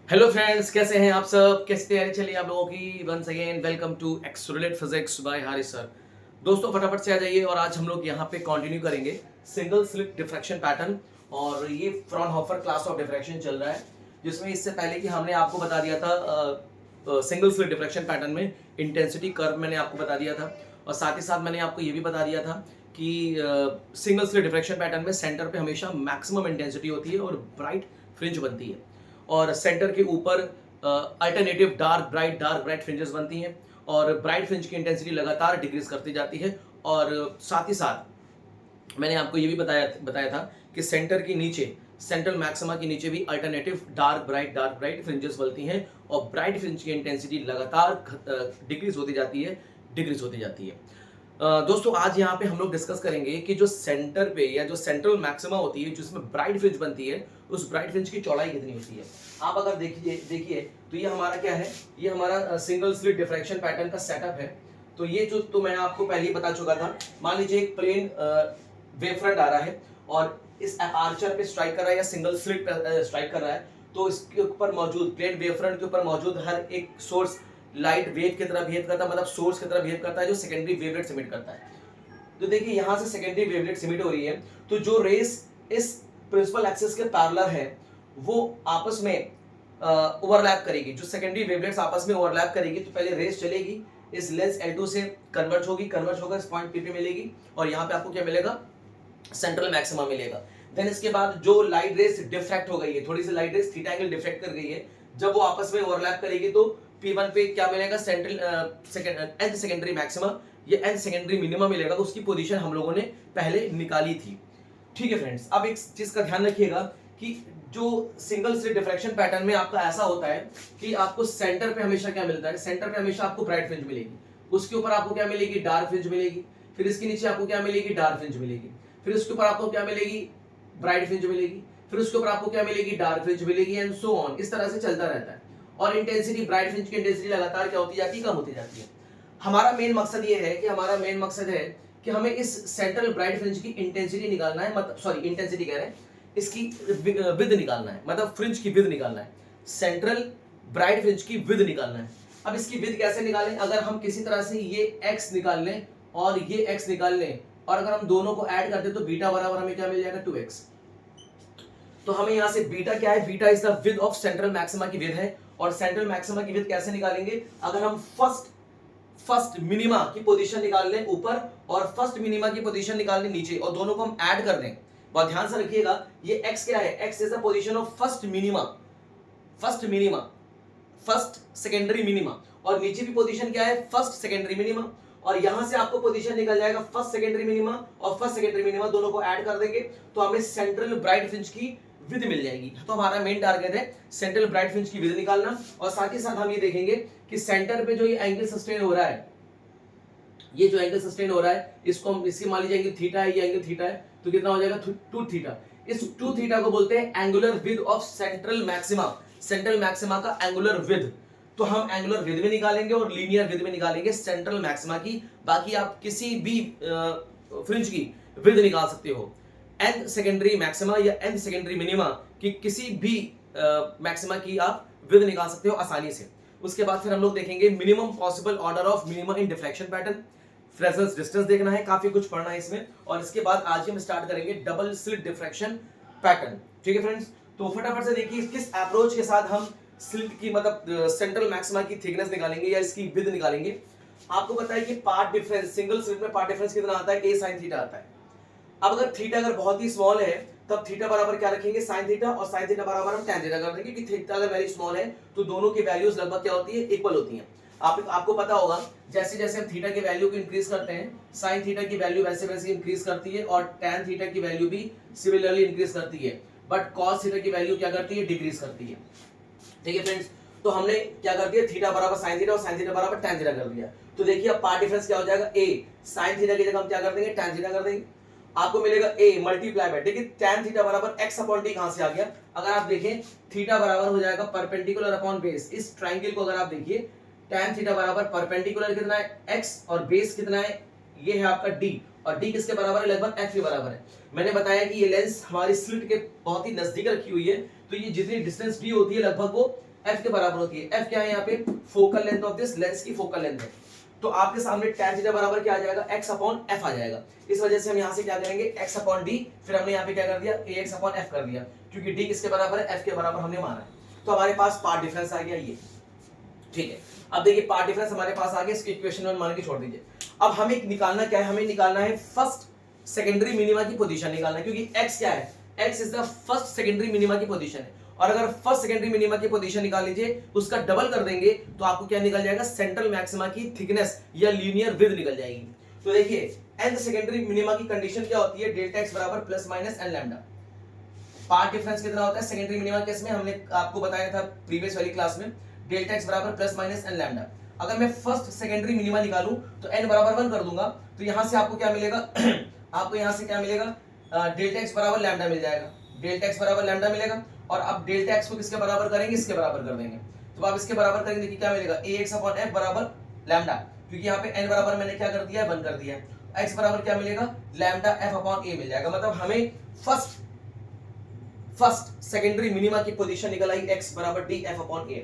Hello friends, कैसे हैं आप सब? कैसी तैयारी चली आप लोगों की? वंस अगेन वेलकम टू एक्सोलेट फिजिक्स बाय हारिस सर। दोस्तों फटाफट से आ जाइए और आज हम लोग यहाँ पे कंटिन्यू करेंगे सिंगल स्लिट डिफ्रैक्शन पैटर्न। और ये फ्रॉनहोफर क्लास ऑफ डिफ्रैक्शन चल रहा है, जिसमें इससे पहले कि हमने आपको बता दिया था सिंगल स्लिट डिफ्रैक्शन पैटर्न में इंटेंसिटी कर्व मैंने आपको बता दिया था। और साथ ही साथ मैंने आपको ये भी बता दिया था कि सिंगल स्लिट डिफ्रैक्शन पैटर्न में सेंटर पे हमेशा मैक्सिमम इंटेंसिटी होती है और ब्राइट फ्रिंज बनती है, और सेंटर के ऊपर अल्टरनेटिव डार्क ब्राइट फ्रिंजेस बनती हैं, और ब्राइट फ्रिंज की इंटेंसिटी लगातार डिक्रीज करती जाती है। और साथ ही साथ मैंने आपको ये भी बताया था कि सेंटर के नीचे, सेंट्रल मैक्सिमा के नीचे भी अल्टरनेटिव डार्क ब्राइट फ्रिंजेस बनती हैं, और ब्राइट फ्रिंज की इंटेंसिटी लगातार डिक्रीज होती जाती है। दोस्तों आज यहाँ पे हम लोग डिस्कस करेंगे कि जो सेंटर पे या जो सेंट्रल मैक्सिमा होती है जिसमें ब्राइट फ्रिंज बनती है, उस ब्राइट फ्रिंज की चौड़ाई कितनी होती है। आप अगर देखिए तो ये हमारा क्या है, ये हमारा सिंगल स्लिट डिफ्रैक्शन पैटर्न का सेटअप है। तो ये जो तो मैं आपको पहले ही बता चुका था। मान लीजिए एक प्लेन वेव फ्रंट आ रहा है और इस आर्चर पे स्ट्राइक कर रहा है या सिंगल स्लिट पे स्ट्राइक कर रहा है, तो इसके ऊपर मौजूद प्लेन वेव फ्रंट के ऊपर मौजूद हर एक सोर्स लाइट वेव की तरह बिहेव करता है, मतलब सोर्स की तरह बिहेव करता है जो सेकेंडरी वेवलेट सिमिट करता है। तो देखिए यहां से सेकेंडरी वेवलेट सिमिट हो रही है, तो जो रेस इस प्रिंसिपल एक्सिस के पैरेलल है वो आपस में ओवरलैप करेगी। जो सेकेंडरी वेवलेट्स आपस में ओवरलैप करेगी तो पहले रेस चलेगी, इस लेंस L2 से कन्वर्ज होकर इस पॉइंट P पे मिलेगी, और यहाँ पे आपको क्या मिलेगा, सेंट्रल मैक्सिमा मिलेगा। देन इसके बाद जो लाइट रेस डिफ्रैक्ट हो गई है, थोड़ी सी light rays theta angle diffract कर गई है, जब वो आपस में ओवरलैप करेगी तो P1 पे क्या मिलेगा, सेंट्रल nth सेकेंडरी मैक्सिमा या nth सेकेंडरी मिनिमा मिलेगा। तो उसकी पोजीशन हम लोगों ने पहले निकाली थी। ठीक है फ्रेंड्स, अब एक चीज का ध्यान रखिएगा कि जो सिंगल स्लिट डिफ्रैक्शन पैटर्न में आपका ऐसा होता है कि आपको सेंटर पे हमेशा क्या मिलता है, सेंटर पे हमेशा आपको ब्राइट फ्रिंज मिलेगी, उसके ऊपर आपको क्या मिलेगी, डार्क फ्रिंज मिलेगी, फिर इसके नीचे आपको क्या मिलेगी, डार्क फ्रिंज मिलेगी, फिर उसके ऊपर आपको क्या मिलेगी, ब्राइट फ्रिंज मिलेगी, फिर उसके ऊपर आपको क्या मिलेगी, डार्क फ्रिंज मिलेगी, एंड सो ऑन। इस तरह से चलता रहता है, और इंटेंसिटी, ब्राइट फ्रिंज की इंटेंसिटी लगातार क्या होती जाती है, कम होती जाती है। हमारा मेन मकसद ये है कि हमें इस सेंट्रल ब्राइट फ्रिंज की इंटेंसिटी निकालना है, मतलब सॉरी इंटेंसिटी कह रहे हैं, इसकी विद निकालना है, मतलब फ्रिंज की विद निकालना है, सेंट्रल ब्राइट फ्रिंज की विद निकालना है। अब इसकी विद कैसे निकालें, अगर हम किसी तरह से ये x निकाल लें और ये x निकाल लें, और अगर हम दोनों को ऐड कर दें तो बीटा बराबर हमें क्या मिल जाएगा, 2x। तो हमें यहां से बीटा क्या है, beta is the with of central maxima की विद है। और सेंट्रल मैक्सिमा की विद कैसे निकालेंगे, अगर हम फर्स्ट मिनिमा की पोजीशन निकाल लें ऊपर और फर्स्ट मिनिमा की पोजीशन निकाल लें नीचे, और दोनों को हम ऐड कर दें। बहुत ध्यान से रखिएगा, ये x क्या है, x is the position of first minima, first secondary minima, और नीचे भी पोजीशन क्या है, फर्स्ट सेकेंडरी मिनिमा। और यहां से आपको पोजीशन निकल जाएगा फर्स्ट सेकेंडरी मिनिमा और फर्स्ट सेकेंडरी मिनिमा, दोनों को ऐड कर देंगे तो हमें सेंट्रल ब्राइट फ्रिंज की विद मिल जाएगी। तो हमारा मेन टारगेट है सेंट्रल ब्राइट फ्रिंज की विद निकालना। और साथ ही साथ हम ये देखेंगे कि सेंटर पे जो ये एंगल सस्टेन हो रहा है, ये जो एंगल सस्टेन हो रहा है, इसको हम इसकी मान लीजिए थीटा है, ये एंगल थीटा है, तो कितना हो जाएगा, 2 थीटा। इस 2 थीटा को बोलते हैं angular with of central maxima का एंगुलर विद। तो हम एंगुलर विद में निकालेंगे और लीनियर विद में निकालेंगे सेंट्रल मैक्सिमा की। बाकी आप किसी भी फ्रिंज की विद निकाल सकते हो, nth सेकेंडरी मैक्सिमा या nth सेकेंडरी मिनिमा की किसी भी मैक्सिमा की आप विद निकाल सकते हो आसानी से। उसके बाद फिर हम लोग देखेंगे minimum possible order of minima in deflection pattern, Fresnel's distance देखना है, काफी कुछ पढ़ना है इसमें। और इसके बाद आज हम स्टार्ट करेंगे डबल स्लिट डिफ्रैक्शन पैटर्न। ठीक है फ्रेंड्स, तो फटाफट से देखिए किस अप्रोच के साथ हम स्लिट की मतलब सेंट्रल मैक्सिमा की थिकनेस निकालेंगे या इसकी विद निकालेंगे। आपको पता है कि पार्ट डिफरेंस, सिंगल स्लिट में पार्ट डिफरेंस कितना आता है, a sin थीटा आता है। अब अगर थीटा अगर बहुत ही स्मॉल है तब थीटा बराबर क्या रखेंगे, sin थीटा, और sin थीटा बराबर हम tan थीटा कर देंगे कि थीटा अगर वेरी स्मॉल है तो दोनों की वैल्यूज लगभग क्या होती है, इक्वल होती हैं। आपको पता होगा जैसे जैसे हम थीटा की वैल्यू को इंक्रीज करते हैं, sin थीटा की वैल्यू वैसे वैसे इंक्रीज करती है, और tan थीटा की वैल्यू भी सिमिलरली इंक्रीज करती है, बट cos थीटा की वैल्यू क्या करती है, डिक्रीज करती है। ठीक है फ्रेंड्स, तो हमने क्या कर दिया, थीटा बराबर sin थीटा और sin थीटा बराबर tan थीटा कर दिया। तो देखिए अब पार्ट डिफरेंस क्या हो जाएगा, a sin थीटा की जगह हम क्या कर देंगे, tan थीटा कर देंगे। आपको मिलेगा a मल्टीप्लाई बाय, देखिए tan थीटा बराबर x अपॉन t कहां से आ गया, अगर आप देखें थीटा बराबर हो जाएगा परपेंडिकुलर अपॉन बेस। इस ट्रायंगल को अगर आप देखिए, tan थीटा बराबर परपेंडिकुलर कितना है, x, और बेस कितना है, ये है आपका d, और d किसके बराबर है, लगभग f के बराबर है। मैंने बताया कि ये लेंस हमारी स्लिट के बहुत ही नजदीक रखी हुई है, तो ये जितनी डिस्टेंस d होती है लगभग वो एफ के बराबर होती है। एफ क्या है यहाँ पे, focal length of this lens की फोकल लेंथ है। तो आपके सामने tan थीटा बराबर क्या आ जाएगा, x अपॉन f आ जाएगा। इस वजह से हम यहाँ से क्या करेंगे, x अपॉन d, फिर हमने यहाँ पे क्या कर दिया, ax अपॉन f कर दिया, क्योंकि d किसके बराबर है, f के बराबर हमने माना है। तो हमारे पास पार्ट डिफरेंस आ गया ये, ठीक है। अब देखिए पार्ट डिफरेंस हमारे पास आ गया, इसकी इक्वेशन में मान के छोड़ दीजिए। अब हमें निकालना क्या है, हमें निकालना है फर्स्ट सेकेंडरी मिनिमा की पोजीशन निकालना है, क्योंकि x क्या है, x is the first secondary minima की पोजीशन है। और अगर फर्स्ट सेकेंडरी मिनिमा की पोजीशन निकाल लीजिए, उसका डबल कर देंगे तो आपको क्या निकल जाएगा, सेंट्रल मैक्सिमा की थिकनेस या लीनियर विड्थ निकल जाएगी। तो देखिए nth सेकेंडरी मिनिमा की कंडीशन क्या होती है, डेल्टा x बराबर plus minus n lambda. Path difference कितना होता है सेकेंडरी मिनिमा केस में, हमने आपको बताया था प्रीवियस वाली क्लास में, डेल्टा x बराबर प्लस माइनस n लैम्डा। अगर मैं फर्स्ट सेकेंडरी मिनिमा निकालूं तो n बराबर 1 कर दूंगा, तो यहां से आपको क्या मिलेगा आपको यहां से क्या मिलेगा, डेल्टा x बराबर लैम्डा मिल जाएगा, डेल्टा x बराबर लैम्डा मिलेगा। और अब डेल्टा x को किसके बराबर करेंगे, इसके बराबर कर देंगे। तो आप इसके बराबर करेंगे, देखिए क्या मिलेगा, ax अपॉन f बराबर लैम्डा, क्योंकि यहाँ पे n बराबर मैंने क्या कर दिया है, 1 कर दिया है। x बराबर क्या मिलेगा, लैम्डा f अपॉन a मिल जाएगा। मतलब हमें फर्स्ट सेकेंडरी मिनिमा की पोजीशन निकल आई, x बराबर d f अपॉन a।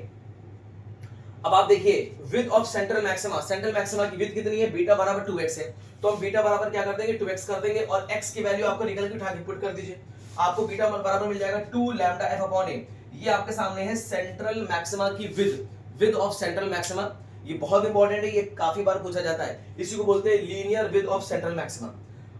अब आप देखिए width of central maxima, central maxima की विड्थ कितनी है, बीटा बराबर 2x है। तो हम बीटा बराबर क्या कर देंगे, 2x कर देंगे, और x की वैल्यू आपको निकल के उठा के पुट कर दीजिए, आपको बीटा बराबर मिल जाएगा 2 लैम्डा f अपॉन a। ये आपके सामने है सेंट्रल मैक्सिमा की विड्थ ऑफ सेंट्रल मैक्सिमा। ये बहुत इंपॉर्टेंट है, ये काफी बार पूछा जाता है, इसी को बोलते हैं linear width of central maxima.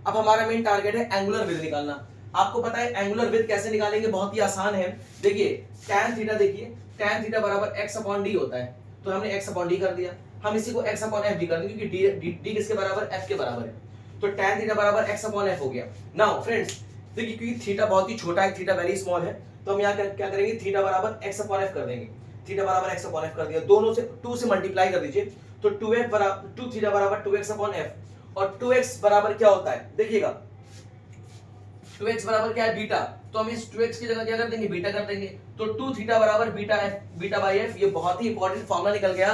अब हमारा मेन टारगेट है एंगुलर विड्थ निकालना। आपको पता है एंगुलर विड्थ कैसे निकालेंगे, बहुत ही आसान है। देखिए tan थीटा, देखिए tan थीटा बराबर x अपॉन d होता है, तो हमने x अपॉन d कर दिया। हम इसी को x अपॉन f भी कर देंगे, क्योंकि d किसके बराबर, f के बराबर है। तो tan थीटा बराबर x अपॉन f हो गया। नाउ फ्रेंड्स देखिए, क्योंकि थीटा बहुत ही छोटा है, थीटा वेरी स्मॉल है, तो हम यहाँ क्या करेंगे, थीटा बराबर x अपॉन f कर देंगे। थीटा बराबर x अपॉन f कर दिया, दोनों से 2 से मल्टीप्लाई कर दीजिए, तो 2f बराबर 2 थीटा बराबर 2x अपॉन f। और 2x बराबर क्या होता है, देखिएगा 2x बराबर क्या है, बीटा, तो हम इस 2x की जगह क्या कर देंगे, बीटा कर देंगे। तो 2 थीटा बराबर बीटा बाई f। ये बहुत ही इंपॉर्टेंट फॉर्मूला निकल गया,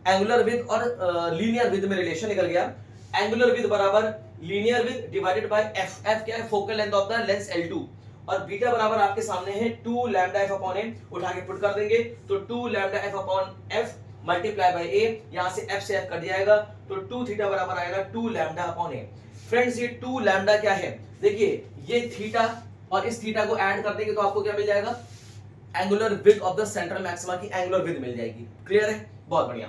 एंगुलर विड्थ और लीनियर विड्थ में रिलेशन निकल गया। एंगुलर विड्थ बराबर linear width divided by f। f क्या है, focal length of the lens L2, और बीटा बराबर आपके सामने है 2 लैम्डा f अपॉन a। उठा के पुट कर देंगे, तो 2 lambda f upon f multiply by a, यहां से f से f कट जाएगा, तो 2 थीटा बराबर आएगा 2 लैम्डा अपॉन a। फ्रेंड्स ये 2 लैम्डा क्या है, देखिए ये थीटा और इस थीटा को ऐड कर देंगे तो आपको क्या मिल जाएगा, angular width of the central maxima की एंगुलर विड्थ मिल जाएगी। क्लियर है, बहुत बढ़िया।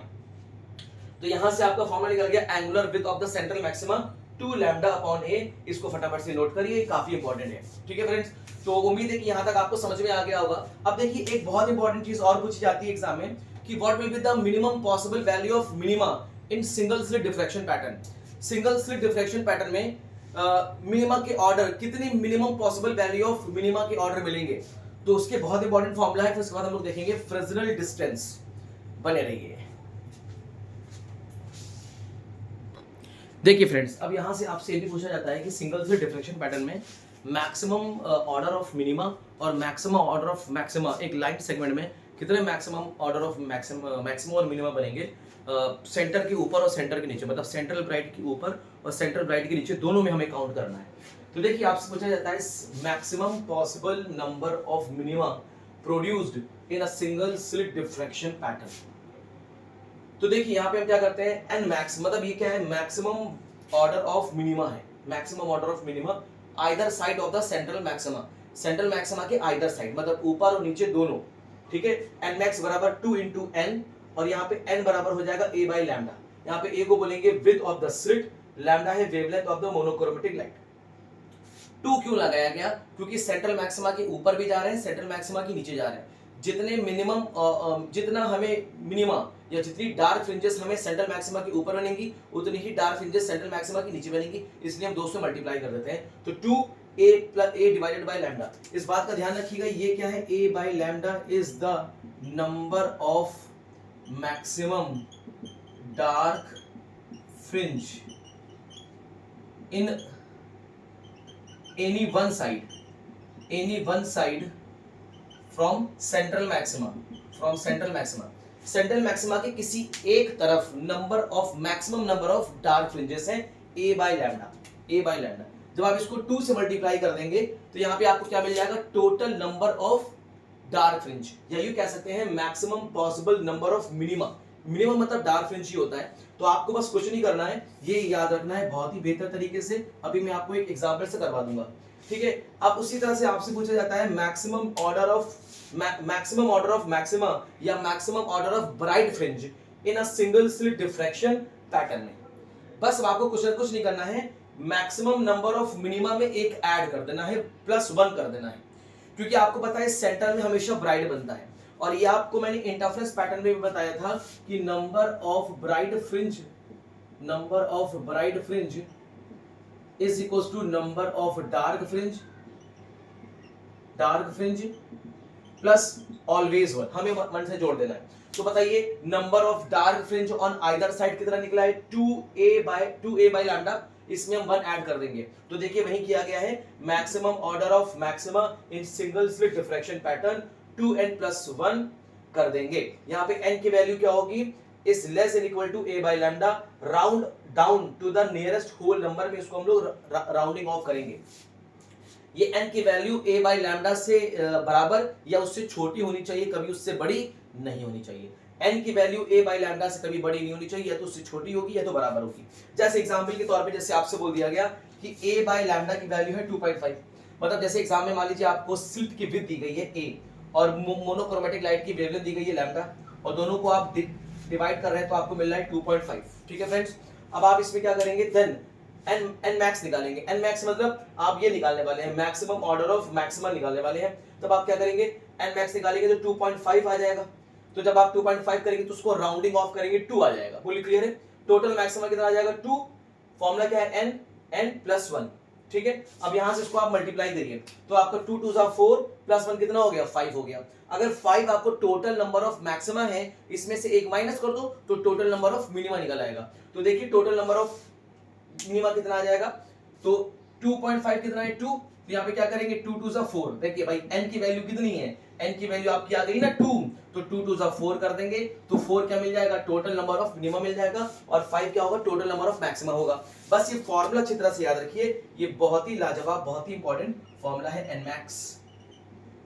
तो यहां से आपका फॉर्मूला निकल गया, angular width of the central maxima 2 lambda upon a। इसको फटाफट से नोट करिए, काफी इंपॉर्टेंट है, ठीक है फ्रेंड्स। तो उम्मीद है कि यहां तक आपको समझ में आ गया होगा। अब देखिए एक बहुत इंपॉर्टेंट चीज और पूछी जाती है एग्जाम में, कि what will be the minimum possible value of minima in single slit diffraction pattern. Single slit diffraction pattern में मिनिमा के ऑर्डर, कितनी minimum possible value of minima के ऑर्डर मिलेंगे, तो उसके बहुत इंपॉर्टेंट फॉर्मूला है। फिर उसके बाद हम लोग देखेंगे फ्रेस्नेल डिस्टेंस। बने रहिए। देखिए फ्रेंड्स, अब यहां से आपसे ये भी पूछा जाता है कि सिंगल स्लिट डिफ्रैक्शन पैटर्न में मैक्सिमम ऑर्डर ऑफ मिनिमा और मैक्सिमम ऑर्डर ऑफ मैक्सिमा, एक लाइन सेगमेंट में कितने मैक्सिमम ऑर्डर ऑफ मैक्सिमम और मिनिमा बनेंगे सेंटर के ऊपर और सेंटर के नीचे, मतलब सेंट्रल ब्राइट के ऊपर और सेंट्रल ब्राइट के नीचे, दोनों में हमें काउंट करना है। तो देखिए आपसे पूछा जाता है maximum possible number of minima produced in a single slit diffraction pattern. तो देखिए यहाँ पे हम क्या करते हैं, एन मैक्स, मतलब ये क्या है, मैक्सिमम ऑर्डर ऑफ मिनिमा है, maximum order of minima either side of the central maxima, central maxima के आइदर साइड, मतलब ऊपर और नीचे दोनों, ठीक है। एन मैक्स बराबर 2 इंटू एन, और यहाँ पे n बराबर हो जाएगा a बाई लैम्डा। यहाँ पे a को बोलेंगे width of the slit, lambda है wavelength of the monochromatic light. 2 क्यों लगाया गया, क्योंकि सेंट्रल मैक्सिमा के ऊपर भी जा रहे हैं, सेंट्रल मैक्सिमा के नीचे जा रहे हैं। जितने मिनिमम जितना हमें मिनिमा या जितनी डार्क फ्रिंजेस हमें सेंट्रल मैक्सिमा के ऊपर बनेंगी, उतनी ही डार्क फ्रिंजेस सेंट्रल मैक्सिमा के नीचे बनेंगी, इसलिए हम 2 से मल्टीप्लाई कर देते हैं। तो 2a plus a divided by lambda. इस बात का ध्यान रखिएगा, ये क्या है, a by lambda is the number of maximum dark fringe in any one side from central maxima, central maxima के किसी एक तरफ maximum number of dark fringes हैं a बाय लैम्डा। जब आप इसको 2 से मल्टीप्लाई कर देंगे तो यहाँ पे आपको क्या मिल जाएगा, total number of dark fringe, या यूं कह सकते हैं maximum possible number of minima. Minimum मतलब डार्क फ्रिंज ही होता है। तो आपको बस कुछ नहीं करना है, ये याद रखना है बहुत ही बेहतर तरीके से। अभी मैं आपको एक एग्जांपल से करवा दूंगा, ठीक है। अब उसी तरह से आपसे पूछा जाता है मैक्सिमम ऑर्डर ऑफ मैक्सिमा या maximum order of bright fringe in a single slit diffraction pattern में। बस अब आपको कुछ नहीं करना है, मैक्सिमम नंबर ऑफ मिनिमा में एक ऐड कर देना है, +1 कर देना है, क्योंकि आपको पता है सेंटर में हमेशा ब्राइट बनता है। और ये आपको मैंने इंटरफेरेंस पैटर्न में भी बताया था कि number of bright fringe is equals to number of dark fringe plus always 1, हमें 1 से जोड़ देना है। तो बताइए number of dark fringe on either side कितना निकला है, 2a बाय लैम्डा, इसमें हम 1 ऐड कर देंगे। तो देखिए वही किया गया है, maximum order of maxima in single slit diffraction pattern 2n + 1 कर देंगे। यहाँ पे n की वैल्यू क्या होगी, is less than equal to a by lambda, round down to the nearest whole number में इसको हम लोग राउंडिंग ऑफ करेंगे। ये n की वैल्यू a बाय लैम्डा से बराबर या उससे छोटी होनी चाहिए, कभी उससे बड़ी नहीं होनी चाहिए। n की वैल्यू a बाय लैम्डा से कभी बड़ी नहीं होनी चाहिए, या तो उससे छोटी होगी या तो बराबर होगी। जैसे एग्जांपल के तौर पे जैसे आपसे बोल दिया गया कि a बाय लैम्डा की वैल्यू है 2.5, मतलब जैसे एग्जाम में मान लीजिए आपको स्लिट की विड्थ दी गई है a और मोनोक्रोमेटिक लाइट की वेवलेंथ दी गई है लैम्डा, और दोनों को आप डिवाइड कर रहे हैं तो आपको मिल रहा है 2.5, ठीक है फ्रेंड्स। अब आप इसमें क्या करेंगे, देन n मैक्स निकालेंगे। n मैक्स मतलब आप ये निकालने वाले हैं, मैक्सिमम ऑर्डर ऑफ मैक्सिमा निकालने वाले हैं। तब आप क्या करेंगे, n मैक्स निकालेंगे तो 2.5 आ जाएगा। तो जब आप 2.5 करेंगे तो उसको राउंडिंग ऑफ करेंगे 2 आ जाएगा। फुली क्लियर है। टोटल मैक्सिमा कितना आ जाएगा 2, फॉर्मूला क्या है n + 1, ठीक है। अब यहां से इसको आप मल्टीप्लाई करिए तो आपका 2 2 4 + 1 कितना हो गया, 5 हो गया। अगर 5 आपको टोटल नंबर ऑफ मैक्सिमा है, इसमें से एक माइनस कर दो तो टोटल नंबर ऑफ मिनिमा निकल आएगा। तो देखिए टोटल नंबर ऑफ मिनिमा कितना आ जाएगा, तो 2.5 कितना है 2, तो यहाँ पे क्या करेंगे 2 2 4। देखिए भाई n की वैल्यू कितनी है, n की वैल्यू आपकी आ गई ना 2, तो 2 2 4 कर देंगे तो 4 क्या मिल जाएगा, टोटल नंबर ऑफ मिनिमा मिल जाएगा, और 5 क्या होगा, टोटल नंबर ऑफ मैक्सिमा होगा। बस ये फॉर्मूला अच्छी तरह से याद रखिए, ये बहुत ही लाजवाब बहुत ही इंपॉर्टेंट फॉर्मूला है n मैक्स।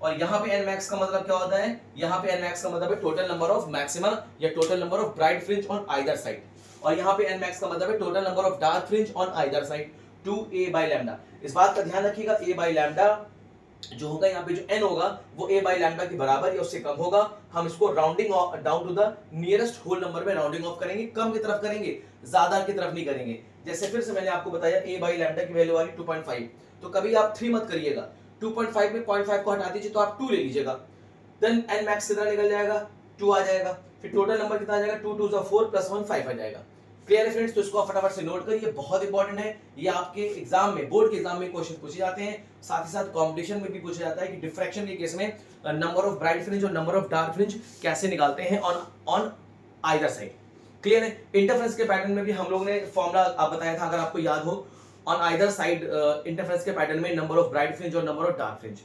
और यहाँ पे n मैक्स का मतलब क्या होता है, यहाँ पे n मैक्स का मतलब है टोटल नंबर ऑफ मैक्सिमा या total number of bright fringe on either side, और यहाँ पे n मैक्स का मतलब है total number of dark fringe on either side 2a by lambda. इस बात का ध्यान रखिएगा, a बाय लैम्डा जो होगा यहाँ पे जो n होगा वो a बाय लैम्डा के बराबर या उससे कम होगा। हम इसको rounding down to the nearest whole number में राउंडिंग ऑफ करेंगे, कम की तरफ करेंगे, ज्यादा की तरफ नहीं करेंगे। जैसे फिर से मैंने आपको बताया a बाय लैम्डा की वैल्यू आ रही 2.5, तो कभी आप 3 मत करिएगा, 2.5 में 0.5 को हटा दीजिए तो आप 2 ले लीजिएगा। देन n मैक्स कितना निकल जाएगा, 2 आ जाएगा। फिर टोटल नंबर कितना आ जाएगा, 2 2 4 + 1 5 आ जाएगा। क्लियर है फ्रेंड्स। तो इसको आप फटाफट से नोट करिए, बहुत इंपॉर्टेंट है ये, आपके एग्जाम में बोर्ड के एग्जाम में क्वेश्चन पूछे जाते हैं, साथ ही साथ कंपटीशन में भी पूछा जाता है कि डिफ्रैक्शन के केस में नंबर ऑफ ब्राइट फ्रिंज और नंबर ऑफ डार्क फ्रिंज कैसे निकालते हैं ऑन आइदर साइड। क्लियर है। इंटरफेरेंस के पैटर्न में भी हम लोग ने फॉर्मूला आप बताया था, अगर आपको याद हो, ऑन आइदर साइड इंटरफेरेंस के पैटर्न में नंबर ऑफ ब्राइट फ्रिंज और नंबर ऑफ डार्क फ्रिंज।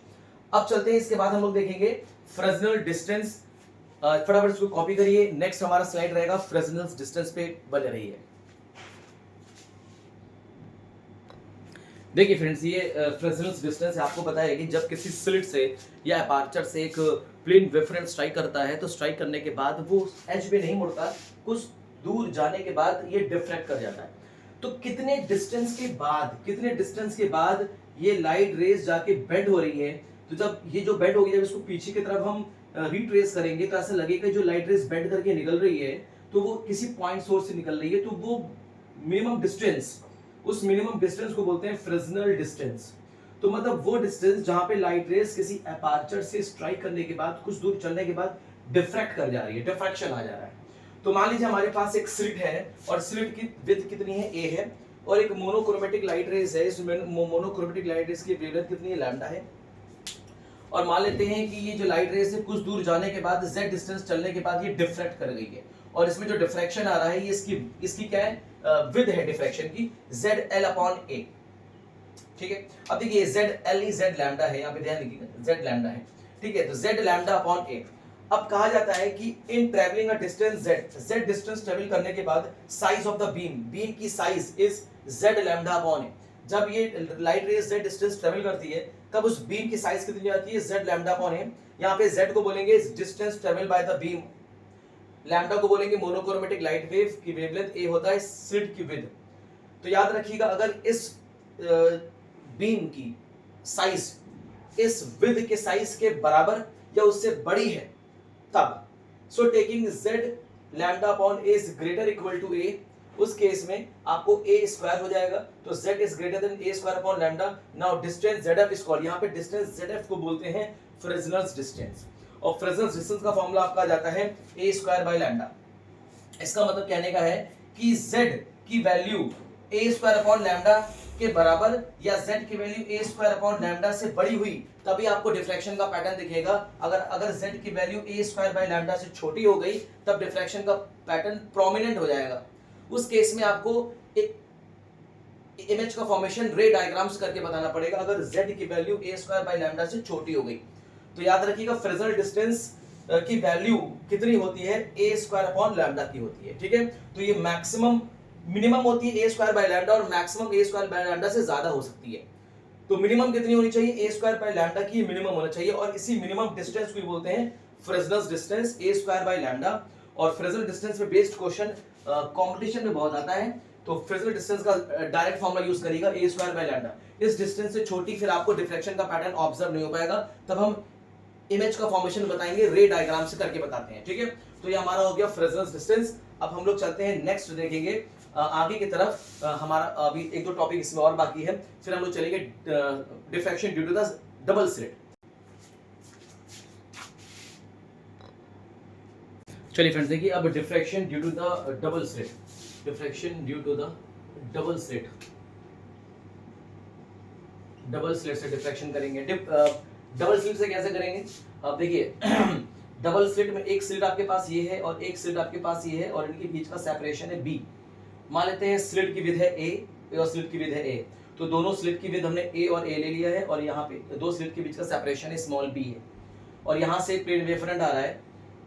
अब चलते हैं, इसके बाद हम लोग देखेंगे फ्रेस्नेल डिस्टेंस। फटाफट इसको कॉपी करिए, नेक्स्ट हमारा स्लाइड रहेगा फ्रेस्नेल डिस्टेंस पे, बने रहिए। देखिए फ्रेंड्स, ये फ्रेस्नेल डिस्टेंस है। आपको पता है कि जब किसी स्लिट से या अपर्चर से एक प्लेन वेवफ्रंट स्ट्राइक करता है तो स्ट्राइक करने के बाद वो एज पे नहीं मुड़ता, कुछ दूर जाने के बाद ये डिफ्रैक्ट कर जाता है। तो कितने डिस्टेंस के बाद ये लाइट रेज जाके बेंड हो रही है, तो जब ये जो बेंड होगी, जब इसको पीछे की तरफ हम रिट्रेस करेंगे तो ऐसा लगेगा जो लाइट रेज बेंड करके निकल रही है तो वो किसी पॉइंट सोर्स से निकल रही है, तो वो मिनिमम डिस्टेंस, उस मिनिमम डिस्टेंस को बोलते हैं फ्रेस्नेल डिस्टेंस। तो मतलब वो डिस्टेंस जहां पे लाइट रेज किसी अपर्चर से स्ट्राइक करने के बाद कुछ दूर चलने के बाद डिफ्रैक्ट कर जा रही है, डिफ्रैक्शन आ जा रहा है। तो मान लीजिए हमारे पास एक स्लिट है और स्लिट की विड्थ कितनी है, a है, और एक मोनोक्रोमेटिक लाइट रेज है, इसमें मोनोक्रोमेटिक लाइट रेज की वेवलेंथ कितनी है, लैम्डा है। और मान लेते हैं कि ये जो लाइट रेज है कुछ दूर जाने के बाद z डिस्टेंस चलने के बाद ये डिफ्रैक्ट कर गई है, और इसमें जो डिफ्रैक्शन आ रहा है ये इसकी क्या है, विड्थ है डिफ्रैक्शन की, ZL/a। ठीक है। अब देखिए ZL ही Z लैम्डा है, यहाँ पे ध्यान दीजिएगा Z लैम्डा है, ठीक है। तो Z लैम्डा/a। अब कहा जाता है कि इन travelling a distance z distance travel करने के बाद साइज ऑफ द बीम की साइज इज Z लैम्डा/a। जब ये light rays z distance travel करती है, तब उस बीम की साइज कितनी आती है, z लैम्डा अपॉन a। यहाँ पे z को बोलेंगे distance travel by the beam, lambda को बोलेंगे मोनोक्रोमेटिक लाइट वेव की वेवलेंथ, a होता है स्लिट की विड्थ। तो याद रखिएगा अगर इस बीम की साइज इस विड्थ के साइज के बराबर या उससे बड़ी है तब, so taking z lambda upon a is greater equal to a, उस केस में आपको a स्क्वायर हो जाएगा, तो z is greater than a square upon lambda. Now distance zf is called, यहाँ पे डिस्टेंस zf को बोलते हैं फ्रेसनेल्स डिस्टेंस, और फ्रेसनेल्स डिस्टेंस का फॉर्मूला आपका आ जाता है a स्क्वायर बाय लैम्डा। इसका मतलब कहने का है कि z की value a square upon lambda के बराबर या z की value a square upon lambda से बड़ी हुई तभी आपको डिफ्रैक्शन का पैटर्न दिखेगा। अगर z की value a square by lambda से छोटी हो गई तब डिफ्रैक्शन का पैटर्न प्रोमिनेंट हो जाएगा। उस केस में आपको एक इमेज का फॉर्मेशन रे डायग्राम्स करके बताना पड़ेगा अगर z की value a square by lambda से छोटी हो गई। तो याद रखिएगा फ्रेसनेल डिस्टेंस की वैल्यू कितनी होती है, a स्क्वायर अपॉन लैम्डा की होती है, ठीक है। तो ये मैक्सिमम मिनिमम होती है a स्क्वायर बाय लैम्डा और maximum a square by lambda से ज्यादा हो सकती है। तो मिनिमम कितनी होनी चाहिए, a स्क्वायर बाय लैम्डा की मिनिमम होना चाहिए, और इसी मिनिमम डिस्टेंस को बोलते हैं Fresnel distance a square by lambda. और फ्रेसनेल डिस्टेंस पे बेस्ड क्वेश्चन कंपटीशन में बहुत आता है, तो फ्रेसनेल डिस्टेंस का डायरेक्ट फॉर्मूला यूज करिएगा a स्क्वायर बाय लैम्डा। इस डिस्टेंस से छोटी फिर आपको डिफ्रैक्शन का पैटर्न ऑब्जर्व नहीं हो पाएगा, तब हम इमेज का फॉर्मेशन बताएंगे, रे डायग्राम से करके बताते हैं, ठीक है। तो ये हमारा हो गया फ्रेसनेल डिस्टेंस। अब हम लोग चलते हैं नेक्स्ट देखेंगे आगे की तरफ। हमारा अभी एक दो टॉपिक इसमें और बाकी है, फिर हम लोग चलेंगे diffraction due to the double slit. चलिए फ्रेंड्स देखिए अब diffraction due to the double slit, diffraction due to the double slit, double slit से डिफ्रैक्शन करेंगे। डबल स्लिट से कैसे करेंगे, अब देखिए डबल स्लिट में एक स्लिट आपके पास ये है और एक स्लिट आपके पास ये है, और इनके बीच का सेपरेशन है b। मान लेते हैं स्लिट की विड्थ है a और स्लिट की विड्थ है a, तो दोनों स्लिट की विड्थ हमने a और a ले लिया है, और यहाँ पे दो स्लिट के बीच का सेपरेशन है स्मॉल b है, और यहाँ से प्लेन वेव फ्रंट आ रहा है,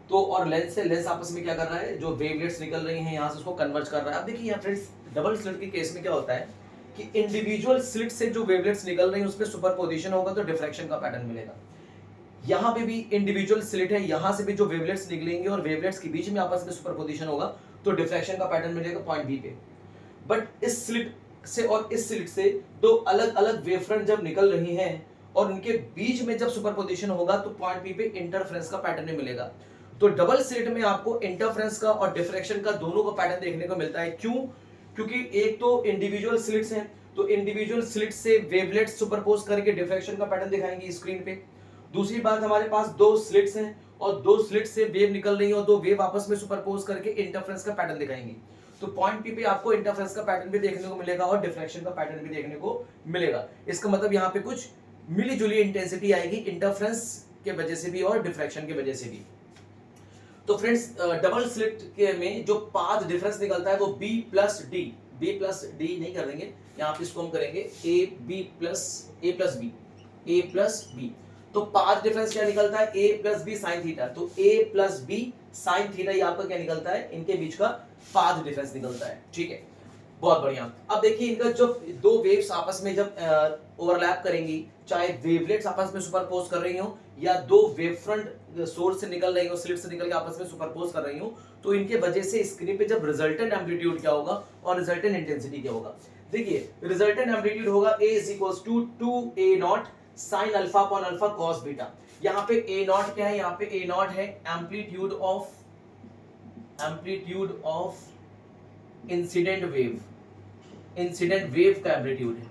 तो और लेंस से लेंस आपस में क्या कर रहा है, जो वेवलेट्स निकल रही हैं यहाँ से उसको कन्वर्ज कर रहा है। अब देखिए यहाँ फ्रेंड्स डबल स्लिट के केस में क्या होता है कि इंडिविजुअल स्लिट से जो वेवलेट्स निकल रही हैं उस पर सुपरपोजिशन होगा तो डिफ्रैक्शन का पैटर्न मिलेगा। यहाँ पे भी इंडिविजुअल स्लिट है, यहाँ से भी जो वेवलेट्स निकलेंगे और वेवलेट्स के बीच में आपस में सुपरपोजिशन होगा तो डिफ्रैक्शन का पैटर्न मिलेगा पॉइंट बी पे। बट इस स्लिट से और इस स्लिट से दो अलग अलग वेवफ्रंट जब निकल रही हैं और उनके बीच में जब सुपरपोजिशन होगा तो पॉइंट बी पे इंटरफेरेंस का पैटर्न मिलेगा। तो डबल स्लिट में आपको इंटरफेरेंस का और डिफ्रैक्शन का दोनों का पैटर्न देखने को मिलता है। क्यों? क्योंकि एक तो इंडिविजुअल स्लिट्स हैं, तो इंडिविजुअल स्लिट से वेवलेट्स सुपरपोज करके डिफ्रैक्शन का पैटर्न दिखाएंगे स्क्रीन पे। दूसरी बात हमारे पास दो स्लिट्स हैं और दो स्लिट से वेव निकल रही है और दो वेव आपस में सुपरपोज करके इंटरफेरेंस का पैटर्न दिखाएंगी। तो पॉइंट पी पे आपको इंटरफेरेंस का पैटर्न भी देखने को मिलेगा और डिफ्रैक्शन का पैटर्न भी देखने को मिलेगा। इसका मतलब यहाँ पे कुछ मिली जुली इंटेंसिटी आएगी इंटरफेरेंस के वजह से भी और डिफ्रैक्शन की वजह से भी। तो फ्रेंड्स डबल स्लिट के में जो पाथ डिफरेंस निकलता है वो b plus D, b plus D नहीं कर देंगे यहाँ पे, इसको हम करेंगे a प्लस b। तो पाथ डिफरेंस क्या निकलता है, a plus B sine theta. तो a plus B sine theta ये आपका क्या निकलता है, इनके बीच का पाथ डिफरेंस निकलता है, ठीक है। बहुत बढ़िया। अब देखिए इनका जो दो वेव्स आपस में जब ओवरलैप करेंगी, चाहे वेवलेट्स आपस में सुपरपोज कर रही हो या दो वेव फ्रंट सोर्स से निकल रही हो, स्लिट से निकल के आपस में सुपरपोज कर रही हो, तो इनके वजह से स्क्रीन पे जब रिजल्टेंट एम्पलीट्यूड क्या होगा और रिजल्टेंट इंटेंसिटी क्या होगा। देखिए रिजल्टेंट एम्पलीट्यूड होगा a is equals to 2a0 sin alpha upon alpha cos beta. यहाँ पे a0 क्या है, यहाँ पे a0 है एम्पलीट्यूड ऑफ इंसिडेंट वेव का एम्पलीट्यूड है,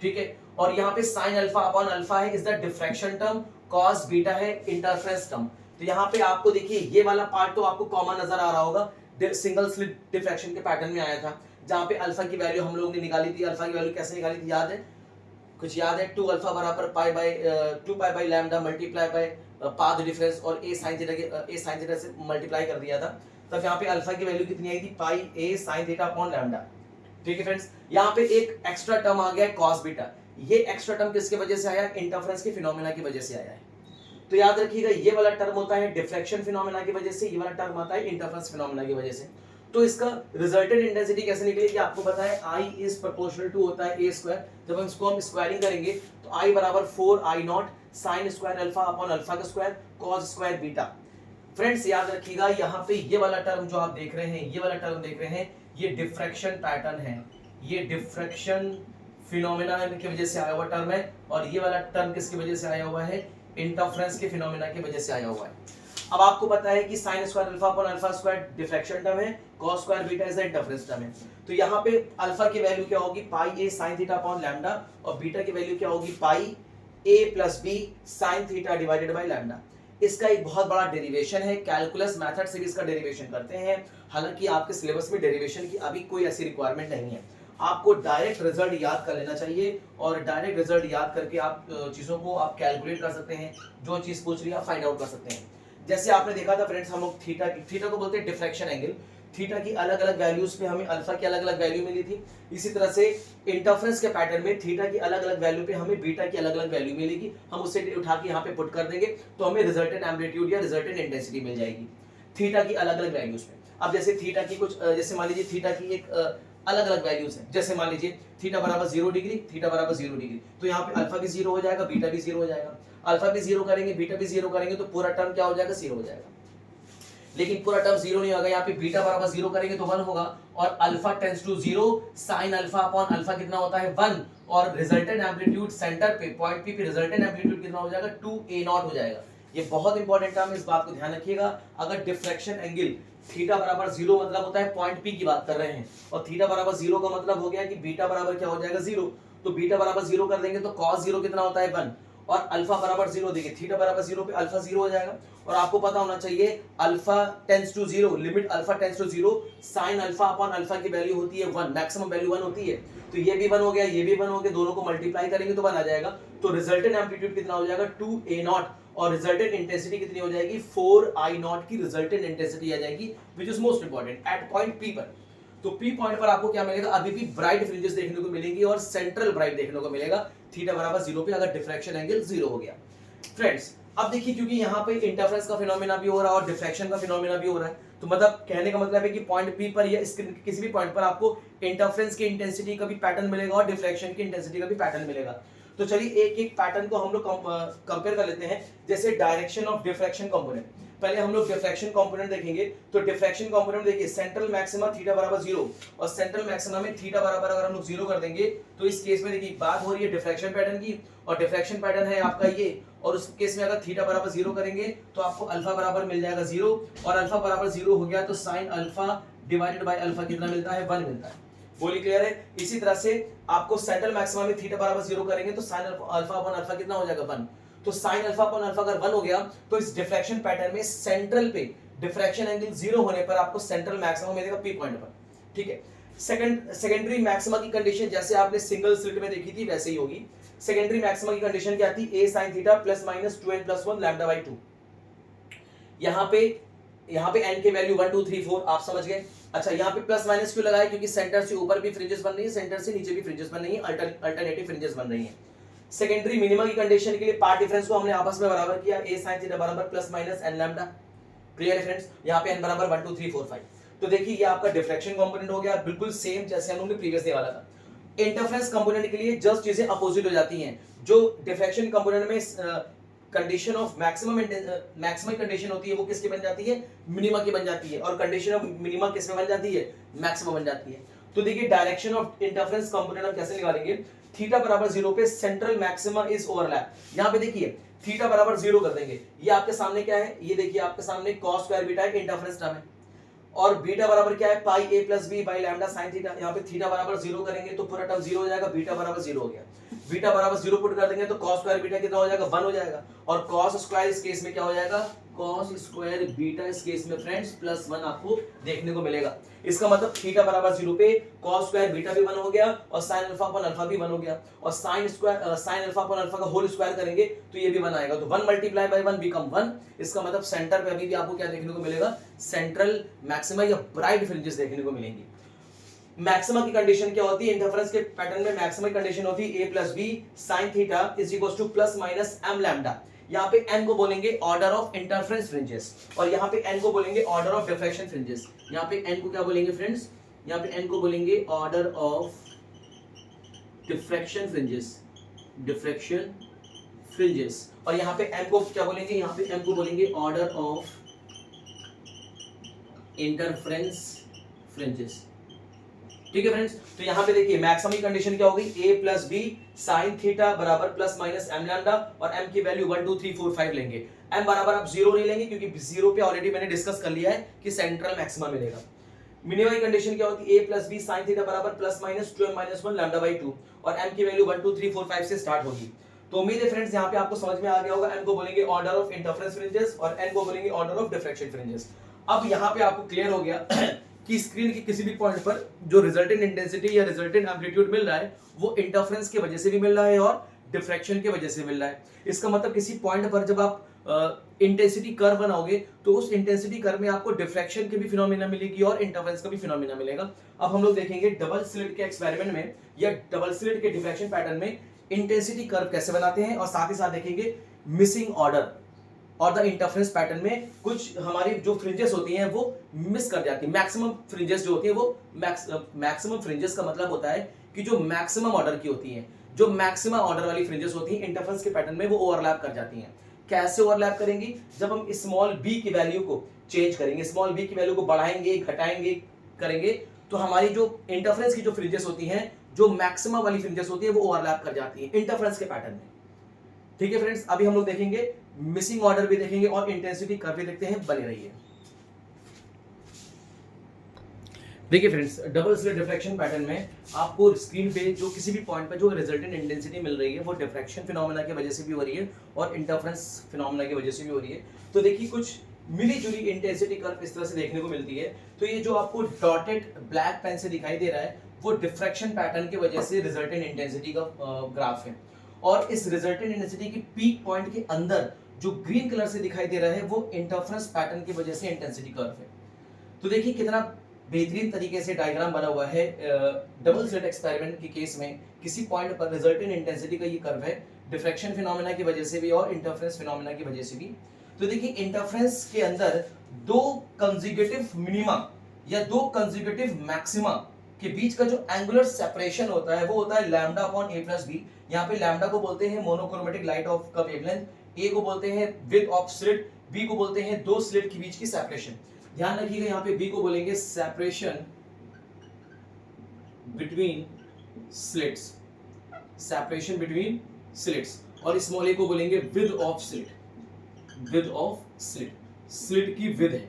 ठीक है। और यहाँ पे sin अल्फा अपॉन अल्फा है is the diffraction term, cos beta है इंटरफेरेंस टर्म। तो यहाँ पे आपको देखिए ये वाला पार्ट तो आपको कॉमन नजर आ रहा होगा, सिंगल स्लिट डिफ्रैक्शन के पैटर्न में आया था, जहाँ पे अल्फा की वैल्यू हम लोगों ने निकाली थी। अल्फा की वैल्यू कैसे निकाली थी याद है, कुछ याद है, 2 अल्फा बराबर pi by lambda multiply by path difference और a sin थीटा से मल्टीप्लाई कर दिया था। तब यहाँ पे अल्फा की वैल्यू कितनी आई थी, पाई a sin theta upon lambda, ठीक है फ्रेंड्स। यहाँ पे एक एक्स्ट्रा टर्म आ गया है cos बीटा। ये एक्स्ट्रा टर्म किसके वजह से आया, इंटरफेरेंस के फिनोमेना की वजह से आया है। तो याद रखिएगा ये वाला टर्म होता है डिफ्रैक्शन फिनोमेना की वजह से, ये वाला टर्म आता है इंटरफेरेंस फिनोमेना की वजह से। तो इसका रिजल्टेंट इंटेंसिटी कैसे निकलेगी आपको पता है, I इज प्रोपोर्शनल टू होता है a स्क्वायर। जब हम इसको स्क्वायरिंग करेंगे तो तो आई बराबर 4 I naught sine square alpha upon alpha का square cos square beta. Friends याद रखिएगा यहाँ पे ये वाला टर्म जो आप देख रहे हैं, ये वाला टर्म देख रहे हैं, ये डिफ्रैक्शन पैटर्न है, ये डिफ्रैक्शन फिनोमेना की वजह से आया हुआ टर्म है, और ये वाला टर्म किसकी वजह से आया हुआ है, इंटरफेरेंस के फिनोमेना की वजह से आया हुआ है। अब आपको पता है कि sine square alpha upon alpha square diffraction term है, cos square beta is the interference term है। तो यहाँ पे अल्फा की वैल्यू क्या होगी, pi a sine theta upon lambda, और बीटा की वैल्यू क्या होगी, pi a plus B sine theta divided by lambda. इसका एक बहुत बड़ा डेरिवेशन है, कैलकुलस मेथड से भी इसका डेरिवेशन करते हैं। हालांकि आपके सिलेबस में डेरिवेशन की अभी कोई ऐसी रिक्वायरमेंट नहीं है, आपको डायरेक्ट रिजल्ट याद कर लेना चाहिए, और डायरेक्ट रिजल्ट याद करके आप चीज़ों को आप कैलकुलेट कर सकते हैं, जो चीज़ पूछ रही है आप फाइंड आउट कर सकते हैं। जैसे आपने देखा था फ्रेंड्स, हम लोग थीटा को बोलते हैं डिफ्रैक्शन एंगल, थीटा की अलग अलग वैल्यूज पे हमें अल्फा की अलग अलग वैल्यू मिली थी। इसी तरह से इंटरफेरेंस के पैटर्न में थीटा की अलग अलग वैल्यू पे हमें बीटा की अलग अलग वैल्यू मिलेगी, हम उससे उठा के यहाँ पे पुट कर देंगे तो हमें रिजल्टेंट एम्पलीट्यूड या रिजल्टेंट इंटेंसिटी मिल जाएगी थीटा की अलग अलग वैल्यूज पे। अब जैसे थीटा की कुछ जैसे मान लीजिए थीटा की एक अलग अलग वैल्यूज है, जैसे मान लीजिए थीटा बराबर 0 डिग्री, थीटा बराबर 0 डिग्री, तो यहाँ पे अल्फा भी 0 हो जाएगा, बीटा भी 0 हो जाएगा। अल्फा भी 0 करेंगे, बीटा भी 0 करेंगे, तो पूरा टर्म क्या हो जाएगा, 0 हो जाएगा। लेकिन पूरा टर्म 0 नहीं होगा, यहाँ पे बीटा बराबर 0 करेंगे तो 1 होगा, और alpha tends to 0 sine alpha upon alpha कितना होता है 1, और रिजल्टेंट एम्पलीट्यूड सेंटर पे पॉइंट पी पे रिजल्टेंट एम्पलीट्यूड कितना हो जाएगा 2a0 हो जाएगा। ये बहुत इंपॉर्टेंट टर्म है, इस बात को ध्यान रखिएगा। अगर डिफ्रैक्शन एंगल थीटा बराबर 0 मतलब होता है पॉइंट पी की बात कर रहे हैं, और थीटा बराबर 0 का मतलब हो गया कि बीटा बराबर क्या हो जाएगा 0, तो बीटा बराबर 0 कर देंगे तो cos 0 कितना होता है 1, और अल्फा बराबर 0 देखिए थीटा बराबर 0 पे अल्फा 0 हो जाएगा। और आपको पता होना चाहिए alpha tends to 0, limit alpha tends to 0, sine alpha upon alpha की वैल्यू होती है 1, मैक्सिमम वैल्यू 1 होती है। तो ये भी 1 हो गया, ये भी 1 हो गया, दोनों को मल्टीप्लाई करेंगे तो 1 आ जाएगा। तो रिजल्टेंट एम्पलीट्यूड कितना हो जाएगा 2a0, और रिजल्टेंट इंटेंसिटी कितनी हो जाएगी 4i0 की रिजल्टेंट इंटेंसिटी आ जाएगी, which is most important at point P पर। तो पी पॉइंट पर आपको क्या मिलेगा, अभी भी ब्राइट फ्रिंजेस देखने को मिलेंगी और सेंट्रल ब्राइट देखने को मिलेगा थीटा बराबर 0 पे, अगर डिफ्रैक्शन एंगल 0 हो गया। फ्रेंड्स अब देखिए, क्योंकि यहाँ पे इंटरफेरेंस का फिनोमेना भी हो रहा है और डिफ्रैक्शन का फिनोमेना भी हो रहा है, तो मतलब कहने का मतलब है कि पॉइंट पी पर या किसी भी पॉइंट पर आपको इंटरफेरेंस की इंटेंसिटी का भी पैटर्न मिलेगा और डिफ्रैक्शन की इंटेंसिटी का भी पैटर्न मिलेगा। तो चलिए एक एक पैटर्न को हम लोग कंपेयर कर लेते हैं। जैसे डायरेक्शन ऑफ डिफ्रैक्शन कंपोनेंट, पहले हम लोग डिफ्रैक्शन कंपोनेंट देखेंगे। तो डिफ्रैक्शन कंपोनेंट देखिए, सेंट्रल मैक्सिमा थीटा बराबर 0, और सेंट्रल मैक्सिमा में थीटा बराबर अगर हम लोग 0 कर देंगे, तो इस केस में देखिए बात हो रही है डिफ्रैक्शन पैटर्न की, और डिफ्रैक्शन पैटर्न है आपका ये, और उस केस में अगर थीटा बराबर 0 करेंगे तो आपको अल्फा बराबर मिल जाएगा 0, और अल्फा बराबर 0 हो गया तो sine alpha divided by alpha कितना मिलता है 1 मिलता है। बोली क्लियर है। इसी तरह से आपको सेंट्रल मैक्सिमा में थीटा बराबर 0 करेंगे तो साइन अल्फा अपॉन अल्फा कितना हो जाएगा 1, तो साइन अल्फा अपॉन अल्फा अगर 1 हो गया तो इस डिफ्रैक्शन पैटर्न में सेंट्रल पे डिफ्रैक्शन एंगल 0 होने पर आपको सेंट्रल मैक्सिमा मिलेगा पी पॉइंट पर। ठीक है, सेकेंडरी मैक्सिमा की कंडीशन जैसे आपने सिंगल स्लिट में देखी थी वैसे ही होगी। सेकेंडरी मैक्सिमा की कंडीशन क्या थी, a sin theta plus minus 2n plus 1 lambda by 2। यहाँ पे n की वैल्यू 1 2 3 4 आप समझ गए। अच्छा, यहाँ पे प्लस माइनस क्यों लगाया, क्योंकि सेंटर से ऊपर भी फ्रिंजेस बन रही है, सेंटर से नीचे भी फ्रिंजेस बन रही है, अल्टरनेटिव फ्रिंजेस बन रही है। सेकेंडरी मिनिमा की कंडीशन के लिए पार्ट डिफरेंस को हमने आपस में बराबर किया, a sin थीटा बराबर plus minus n lambda. Clear है फ्रेंड्स, यहाँ पे n बराबर 1 2 3 4 5। तो देखिए ये आपका डिफ्रैक्शन कंपोनेंट हो गया, बिल्कुल सेम जैसे हम लोग ने प्रीवियस डे वाला था। इंटरफेरेंस कंपोनेंट के लिए जस्ट चीजें अपोजिट हो जाती हैं। जो डिफ्रैक्शन कंपोनेंट में कंडीशन ऑफ मैक्सिमम कंडीशन होती है वो किसकी बन जाती है, मिनिमा की बन जाती है, और कंडीशन ऑफ मिनिमा किसमें बन जाती है, मैक्सिमम बन जाती है। तो देखिए डायरेक्शन ऑफ इंटरफेरेंस कंपोनेंट हम कैसे निकालेंगे, थीटा बराबर 0 पे सेंट्रल मैक्सिमा इज ओवरलैप। यहाँ पे देखिए थीटा बराबर 0 कर देंगे, ये आपके सामने क्या है, ये देखिए आपके सामने cos स्क्वायर बीटा है, इंटरफेरेंस टर्म है, और बीटा बराबर क्या है, pi a plus B by lambda sine theta. यहाँ पे थीटा बराबर 0 करेंगे तो पूरा टर्म 0 हो जाएगा, बीटा बराबर 0 हो गया। बीटा बराबर 0 पुट कर देंगे तो cos स्क्वायर बीटा कितना हो जाएगा 1 हो जाएगा, और cos स्क्वायर इस केस में क्या हो जाएगा, cos स्क्वायर बीटा इस केस में फ्रेंड्स प्लस 1 आपको देखने को मिलेगा। इसका मतलब थीटा बराबर 0 पे cos स्क्वायर बीटा भी 1 हो गया, और sin अल्फा अपॉन अल्फा भी 1 हो गया, और sin अल्फा अपॉन अल्फा का होल स्क्वायर करेंगे तो ये भी 1 आएगा, तो 1 मल्टीप्लाई बाय 1 बिकम 1। इसका मतलब सेंटर पे अभी भी आपको क्या देखने को मिलेगा, सेंट्रल मैक्सिमा या ब्राइट फ्रिंजेस देखने को मिलेंगी। मैक्सिमा की कंडीशन क्या होती है, इंटरफेरेंस के पैटर्न में मैक्सिमा की कंडीशन होती है a plus B sine theta is equal to plus minus m lambda. यहाँ पे n को बोलेंगे ऑर्डर ऑफ इंटरफेरेंस फ्रिंजेस, और यहाँ पे n को बोलेंगे ऑर्डर ऑफ डिफ्रैक्शन फ्रिंजेस। यहाँ पे n को क्या बोलेंगे फ्रेंड्स, यहाँ पे n को बोलेंगे order of diffraction fringes, diffraction fringes. और यहाँ पे m को क्या बोलेंगे, यहाँ पे m को बोलेंगे ऑर्डर ऑफ इंटरफेरेंस फ्रिंजेस। ठीक है फ्रेंड्स, तो यहाँ पे देखिए मैक्सिमम की कंडीशन क्या होगी, a plus B sine theta बराबर प्लस माइनस एम लैम्डा, और m की वैल्यू 1 2 3 4 5 लेंगे। m बराबर आप 0 नहीं लेंगे क्योंकि 0 पे ऑलरेडी मैंने डिस्कस कर लिया है कि सेंट्रल मैक्सिमा मिलेगा। मिनिमम की कंडीशन क्या होती है, a plus B sine theta बराबर plus minus 2m minus 1 lambda by 2, और m की वैल्यू 1 2 3 4 5 से स्टार्ट होगी। तो उम्मीद है फ्रेंड्स यहाँ पे आपको समझ में आ गया होगा। m को बोलेंगे ऑर्डर ऑफ इंटरफेरेंस फ्रिंजेस और n को बोलेंगे ऑर्डर ऑफ डिफ्रैक्शन फ्रिंजेस। अब यहाँ पे आपको क्लियर हो गया कि स्क्रीन के किसी भी पॉइंट पर जो रिजल्टेंट इंटेंसिटी या रिजल्टेंट एम्पलीट्यूड मिल रहा है वो इंटरफेरेंस की वजह से भी मिल रहा है और डिफ्रैक्शन की वजह से मिल रहा है। इसका मतलब किसी पॉइंट पर जब आप इंटेंसिटी कर्व बनाओगे तो उस इंटेंसिटी कर्व में आपको डिफ्रैक्शन की भी फिनोमिना मिलेगी और इंटरफेरेंस का भी फिनोमिना मिलेगा। अब हम लोग देखेंगे डबल स्लिट के एक्सपेरिमेंट में या डबल स्लिट के डिफ्रैक्शन पैटर्न में इंटेंसिटी कर्व कैसे बनाते हैं, और साथ ही साथ देखेंगे मिसिंग ऑर्डर और द इंटरफेरेंस पैटर्न में कुछ हमारी जो फ्रिंजेस होती हैं वो मिस कर जाती है। मैक्सिमम फ्रिंजेस जो होती है वो मैक्सिमम फ्रिंजेस का मतलब होता है कि जो मैक्सिमम ऑर्डर की होती है, जो मैक्सिमम ऑर्डर वाली फ्रिंजेस होती हैं इंटरफेरेंस के पैटर्न में वो ओवरलैप कर जाती हैं। कैसे ओवरलैप करेंगी, जब हम स्मॉल b की वैल्यू को चेंज करेंगे, स्मॉल b की वैल्यू को बढ़ाएंगे घटाएंगे करेंगे, तो हमारी जो इंटरफेरेंस की जो फ्रिंजेस होती हैं, जो मैक्सिमम वाली फ्रिंजेस होती है वो ओवरलैप कर जाती है इंटरफेरेंस के पैटर्न में। ठीक है फ्रेंड्स, अभी हम लोग देखेंगे मिसिंग ऑर्डर भी देखेंगे और इंटेंसिटी कर्व भी देखते हैं, बने रहिए। देखिए friends, double slit diffraction pattern में आपको स्क्रीन पे जो किसी भी पॉइंट पे जो रिजल्टेंट इंटेंसिटी मिल रही है वो डिफ्रैक्शन फिनोमेना की वजह से भी हो रही है और इंटरफेरेंस फिनोमेना की वजह से भी हो रही है। तो देखिए कुछ मिली जुली इंटेंसिटी कर्व इस तरह से देखने को मिलती है। तो ये जो आपको डॉटेड ब्लैक पेन से दिखाई दे रहा है वो डिफ्रैक्शन पैटर्न की वजह से रिजल्टेंट इंटेंसिटी का ग्राफ है, और इस रिजल्टेंट इंटेंसिटी की पीक पॉइंट के अंदर जो ग्रीन कलर से दिखाई दे रहा है वो इंटरफेरेंस पैटर्न की वजह से इंटेंसिटी कर्व है। तो देखिए कितना बेहतरीन तरीके से डायग्राम बना हुआ है। डबल स्लिट एक्सपेरिमेंट के केस में किसी पॉइंट पर रिजल्टेंट इंटेंसिटी का ये कर्व है, डिफ्रैक्शन फिनोमेना की वजह से भी और इंटरफेरेंस फिनोमेना की वजह से भी। तो देखिए इंटरफेरेंस के अंदर दो कंसेक्यूटिव मिनिमा या दो कंसेक्यूटिव मैक्सिमा के बीच का जो एंगुलर सेपरेशन होता है वो होता है lambda upon a plus B. यहाँ पे लैम्डा को बोलते हैं मोनोक्रोमेटिक लाइट ऑफ का वेवलेंथ, a को बोलते हैं विड्थ ऑफ स्लिट, b को बोलते हैं दो स्लिट के बीच की सेपरेशन। ध्यान रखिएगा यहाँ पे b को बोलेंगे separation between slits, separation between slits, और स्मॉल a को बोलेंगे width of slit, width of slit, slit की विड्थ है।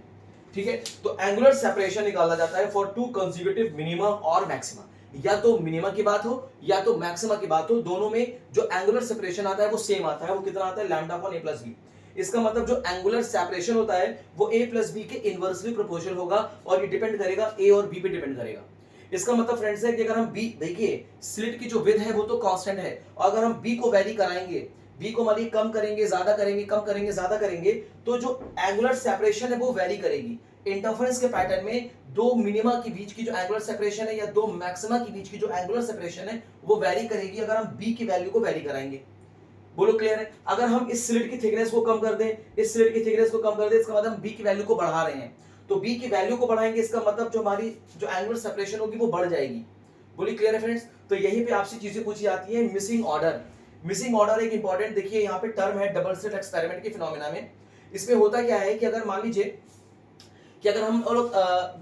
ठीक है, तो एंगुलर सेपरेशन निकाला जाता है फॉर टू कंसेक्यूटिव मिनिमा और मैक्सिमा। या तो मिनिमा की बात हो या तो मैक्सिमा की बात हो, दोनों में जो एंगुलर सेपरेशन आता है वो सेम आता है। वो कितना आता है, lambda upon a plus B. इसका मतलब जो एंगुलर सेपरेशन होता है वो a प्लस बी के इनवर्सली प्रोपोर्शनल होगा और ये डिपेंड करेगा a और b पे डिपेंड करेगा। इसका मतलब फ्रेंड्स है कि अगर हम b, देखिए स्लिट की जो विड्थ है वो तो कांस्टेंट है, और अगर हम b को वैरी कराएंगे, b को मान कम करेंगे ज्यादा करेंगे, कम करेंगे ज्यादा करेंगे, तो जो एंगुलर सेपरेशन है वो वैरी करेगी। इंटरफेरेंस के पैटर्न में दो मिनिमा के बीच की जो एंगुलर सेपरेशन है या दो मैक्सिमा के बीच की जो एंगुलर सेपरेशन है वो वैरी करेगी अगर हम b की वैल्यू को वैरी कराएंगे। बोलो क्लियर है? अगर हम इस स्लिट की थिकनेस को कम कर दें, इस स्लिट की थिकनेस को कम कर दें, इसका मतलब हम b की वैल्यू को बढ़ा रहे हैं। तो b की वैल्यू को बढ़ाएंगे, इसका मतलब जो हमारी जो एंगुलर सेपरेशन होगी वो बढ़ जाएगी। बोली क्लियर है फ्रेंड्स? तो यहीं पे आपसे चीजें पूछी जाती है। मिसिंग ऑर्डर, मिसिंग ऑर्डर एक इंपॉर्टेंट, देखिए यहाँ पे टर्म है डबल स्लिट एक्सपेरिमेंट के फिनोमेना में। इसमें होता क्या है कि अगर मान लीजिए कि अगर हम लोग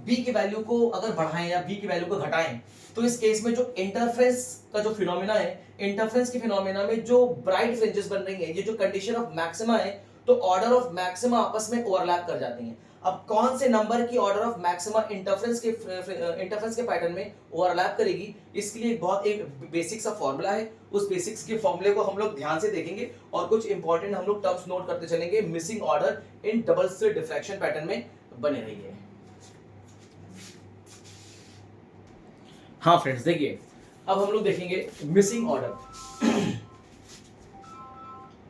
b की वैल्यू को अगर बढ़ाएं या b की वैल्यू को घटाएं, तो इस केस में जो इंटरफेरेंस का जो फिनोमेना है, इंटरफेरेंस के फिनोमेना में जो ब्राइट फ्रिंजेस बन रही है, ये जो कंडीशन ऑफ मैक्सिमा है, तो ऑर्डर ऑफ मैक्सिमा आपस में ओवरलैप कर जाती हैं। अब कौन से नंबर की ऑर्डर ऑफ मैक्सिमा इंटरफेरेंस के पैटर्न में ओवरलैप करेगी, इसके लिए बहुत एक बेसिक सा फॉर्मूला है। उस बेसिक्स के फॉर्मूले को हम लोग ध्यान से देखेंगे और कुछ इंपॉर्टेंट हम लोग टर्म्स नोट करते चलेंगे missing order in double slit diffraction pattern में। बने रहिए। हाँ फ्रेंड्स, देखिए अब हम लोग देखेंगे मिसिंग ऑर्डर।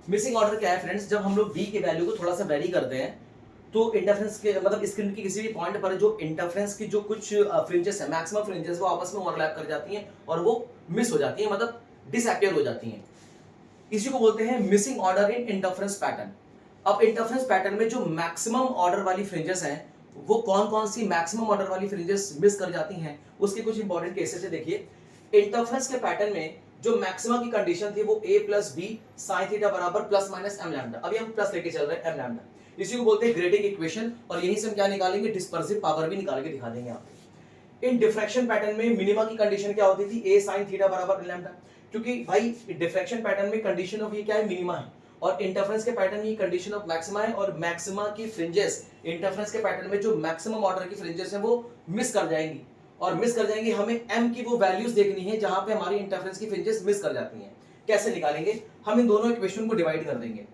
मिसिंग ऑर्डर क्या है फ्रेंड्स, जब हम लोग b की वैल्यू को थोड़ा सा वेरी करते हैं तो इंटरफेरेंस के मतलब स्क्रीन की किसी भी पॉइंट पर जो इंटरफेरेंस की जो कुछ फ्रिंजेस है, मैक्सिमम फ्रिंजेस, वो आपस में ओवरलैप कर जाती हैं और वो मिस हो जाती हैं, मतलब डिसअपियर हो जाती हैं। इसी को बोलते हैं missing order in interference pattern. अब इंटरफेरेंस पैटर्न में जो मैक्सिमम ऑर्डर वाली फ्रिंजेस हैं, वो कौन कौन सी मैक्सिमम ऑर्डर वाली फ्रिंजेस मिस कर जाती हैं, उसके कुछ इंपॉर्टेंट केसेस है। देखिए इंटरफेरेंस के पैटर्न में जो मैक्सिमा की कंडीशन थी वो a plus B sine theta बराबर प्लस माइनस एम लैम्डा, अभी हम प्लस लेके चल रहे हैं एम लैम्डा, इसी को बोलते हैं ग्रेडिंग इक्वेशन, और यहीं से हम क्या निकालेंगे, डिस्पर्सिव पावर भी निकाल के दिखा देंगे आप। इन डिफ्रैक्शन पैटर्न में मिनिमा की कंडीशन क्या होती थी, a sin थीटा बराबर लैम्डा, क्योंकि भाई डिफ्रैक्शन पैटर्न में कंडीशन ऑफ ये क्या है, मिनिमा है, और इंटरफेरेंस के पैटर्न में कंडीशन ऑफ मैक्सिमा है, और मैक्सिमा की फ्रिंजेस इंटरफेरेंस के पैटर्न में जो मैक्सिमम ऑर्डर की फ्रिंजेस हैं वो मिस कर जाएंगी, और मिस कर जाएंगे, हमें m की वो वैल्यूज देखनी है जहां पे हमारी इंटरफेरेंस की फ्रिंजेस मिस कर जाती हैं। कैसे निकालेंगे, हम इन दोनों इक्वेशन को डिवाइड कर देंगे,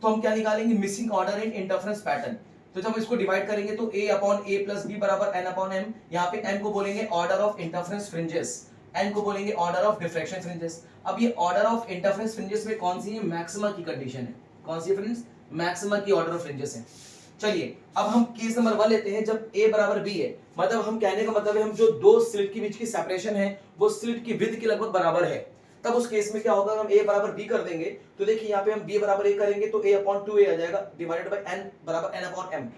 तो हम क्या निकालेंगे, missing order in interference pattern. तो जब इसको डिवाइड करेंगे तो a upon a plus B बराबर n अपॉन m, यहाँ पे n को बोलेंगे order of interference fringes, n को बोलेंगे ऑर्डर ऑफ डिफ्रैक्शन फ्रिंजेस। अब ये ऑर्डर ऑफ इंटरफेरेंस फ्रिंजेस में कौन सी है, मैक्सिमा की कंडीशन है, कौन सी फ्रेंड्स, मैक्सिमा की ऑर्डर ऑफ फ्रिंजेस है। चलिए अब हम केस नंबर 1 लेते हैं, जब a बराबर b है, मतलब हम कहने का मतलब है हम जो दो स्लिट के बीच की सेपरेशन है वो स्लिट की विड्थ के लगभग बराबर है, तब उस केस में क्या होगा, हम a बराबर b कर देंगे, तो देखिए यहाँ पे हम b बराबर a करेंगे तो a अपॉन 2a आ जाएगा डिवाइडेड बाय n बराबर n अपॉन m,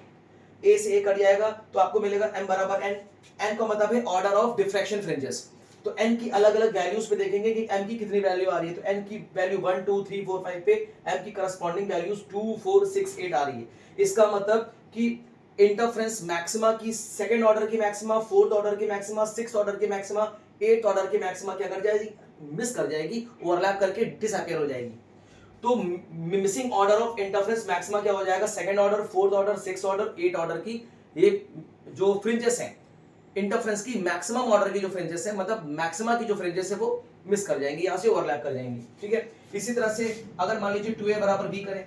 a से a कट जाएगा तो आपको मिलेगा m बराबर n, n का मतलब है ऑर्डर ऑफ डिफ्रैक्शन फ्रिंजेस। तो n की अलग अलग वैल्यूज पे देखेंगे कि m की कितनी वैल्यू आ रही है, तो n की वैल्यू 1 2 3 4 5 पे m की करस्पॉन्डिंग वैल्यूज 2 4 6 8 आ रही है, इसका मतलब कि इंटरफेरेंस मैक्सिमा की सेकंड ऑर्डर की मैक्सिमा, फोर्थ ऑर्डर की मैक्सिमा, सिक्स्थ ऑर्डर की मैक्सिमा, एट्थ ऑर्डर की मैक्सिमा क्या कर जाएगी, मिस कर जाएगी, ओवरलैप करके डिसअपीयर हो जाएगी। तो missing order of interference maxima क्या हो जाएगा, second order, fourth order, sixth order, eight order की ये जो फ्रिंजेस हैं इंटरफेरेंस की, मैक्सिमम ऑर्डर की जो फ्रिंजेस है, मतलब मैक्सिमा की जो फ्रिंजेस है वो मिस कर जाएंगी, यहां से ओवरलैप कर जाएंगी, ठीक है। इसी तरह से अगर मान लीजिए 2a बराबर b करें,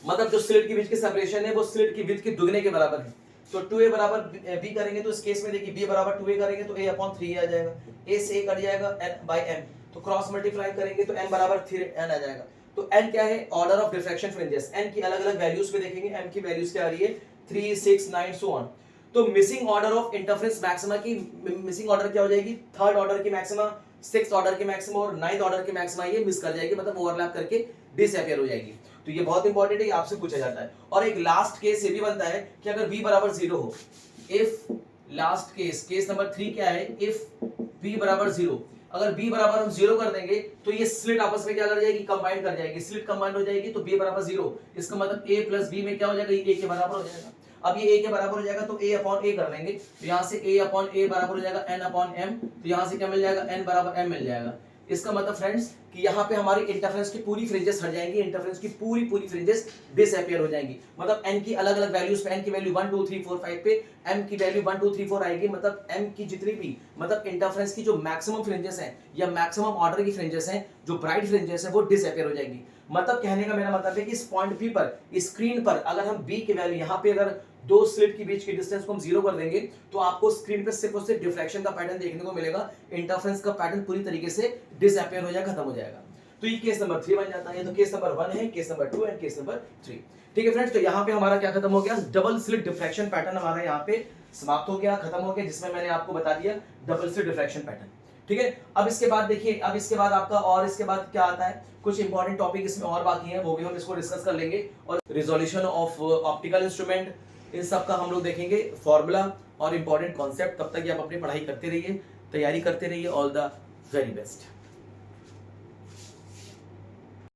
मतलब जो स्लिट के बीच की सेपरेशन है वो स्लिट की विड्थ के दुगने के बराबर है, तो 2a बराबर b करेंगे तो इस केस में देखिए b बराबर 2a करेंगे तो a अपॉन 3 आ जाएगा, a से a कट जाएगा n बाय m, तो क्रॉस मल्टीप्लाई करेंगे तो n बराबर 3n आ जाएगा। तो n क्या है, order of diffraction fringes, n की अलग अलग वैल्यूज पे देखेंगे, m की वैल्यूज क्या आ रही है 3 6 9 सो ऑन। तो missing order of interference maxima की मिसिंग ऑर्डर क्या हो जाएगी, थर्ड ऑर्डर की मैक्सिमा, सिक्स्थ ऑर्डर की मैक्सिमा और नाइन्थ ऑर्डर की मैक्सिमा ये मिस कर जाएगी, मतलब ओवरलैप करके डिसअपीयर हो जाएगी। तो ये बहुत इंपॉर्टेंट है, ये आपसे पूछा जाता है। और एक लास्ट केस ये भी बनता है कि अगर b बराबर 0 हो, इफ लास्ट केस नंबर 3 क्या है, इफ b बराबर 0, अगर b बराबर हम 0 कर देंगे तो ये स्लिट आपस में क्या कर जाएगी, कंबाइन कर जाएगी, स्लिट कंबाइन हो जाएगी, तो b बराबर 0, इसका मतलब a प्लस b में क्या हो जाएगा, ये a के बराबर हो जाएगा। अब ये a के बराबर हो जाएगा तो a अपॉन a कर देंगे, तो यहाँ से a अपॉन a बराबर हो जाएगा n अपॉन m, तो यहाँ से क्या मिल जाएगा, n बराबर m मिल जाएगा। इसका मतलब फ्रेंड्स कि यहाँ पे हमारी इंटरफेरेंस की पूरी फ्रिंजेस हट जाएंगी, इंटरफेरेंस की पूरी फ्रिंजेस डिसअपीयर हो जाएंगी, मतलब n की अलग अलग वैल्यूज पे, n की वैल्यू 1 2 3 4 5 पे m की वैल्यू 1 2 3 4 आएगी, मतलब m की जितनी भी मतलब इंटरफेरेंस की जो मैक्सिमम फ्रिंजेस हैं या मैक्सिमम ऑर्डर की फ्रिंजेस हैं, जो ब्राइट फ्रिंजेस हैं वो डिसअपीयर हो जाएंगी। मतलब कहने का मेरा मतलब है कि इस पॉइंट P पर, स्क्रीन पर अगर हम B की वैल्यू यहाँ पे अगर दो स्लिट के बीच की डिस्टेंस को हम 0 कर देंगे तो आपको स्क्रीन पे सिर्फ और सिर्फ डिफ्रैक्शन का पैटर्न देखने को मिलेगा, इंटरफेरेंस का पैटर्न पूरी तरीके से डिसअपीयर हो जाएगा, खत्म हो जाएगा। तो ये केस नंबर 3 बन जाता है, तो केस नंबर 1 है, case number 2 and case number 3। ठीक है फ्रेंड्स, तो यहाँ पे हमारा क्या खत्म हो गया, डबल स्लिट डिफ्रैक्शन पैटर्न हमारा यहाँ पे समाप्त हो गया, खत्म हो गया, जिसमें मैंने आपको बता दिया डबल स्लिट डिफ्रैक्शन पैटर्न। ठीक है, अब इसके बाद देखिए, अब इसके बाद आपका और इसके बाद क्या आता है, कुछ इंपॉर्टेंट टॉपिक इसमें और बाकी है, वो भी हम इसको डिस्कस कर लेंगे, और रिजोल्यूशन ऑफ ऑप्टिकल इंस्ट्रूमेंट, इन सब का हम लोग देखेंगे, फॉर्मूला और इंपॉर्टेंट कॉन्सेप्ट। तब तक आप अपनी पढ़ाई करते रहिए, तैयारी करते रहिए। All the very best.